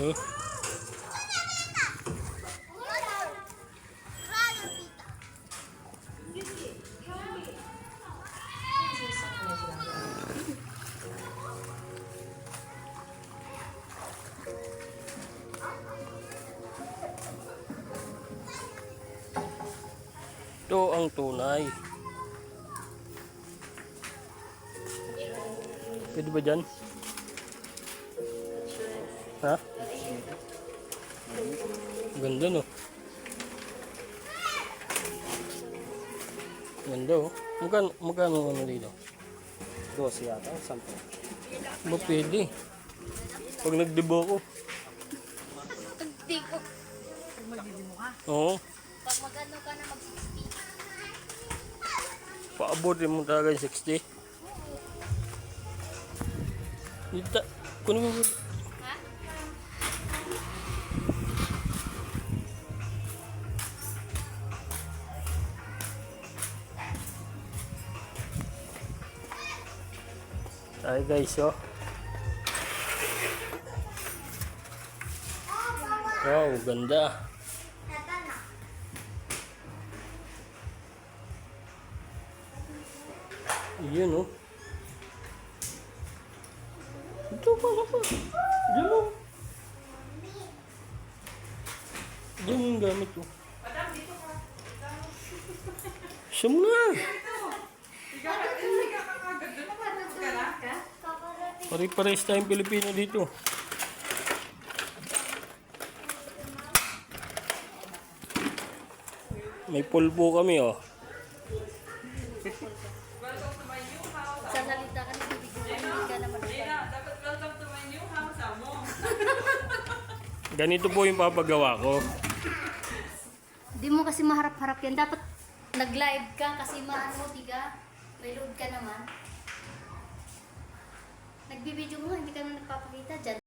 tunay. Ito ang tunay. Pwede ba dyan? Ha? Ganda no? Ganda oh. Magkano ano dito? 12 yata, 10. Ba pwede? Pag nagdibo ko. Hindi ko. Pag magdidimo ka? Oo. Pag magano ka na mag-60. Paabotin mo talaga yung 60. Dito. Kunin mo. Ha? Ay guys oh. Wow, ganda. Yun oh. Ito pa. Diyan oh. Diyan yung gamit ko. Siya mo na. Pare-pares tayong Pilipino dito. May pulbo kami oh. Sa nalita ka na bibigyan hindi ka naman. Dapat welcome to my new house, amo. Ganito po yung papagawa ko. Hindi mo kasi maharap-harap yan. Dapat nag-live ka kasi maano, tiga. May load ka naman. Nagbibideo mo, hindi ka naman nagpapakita dyan.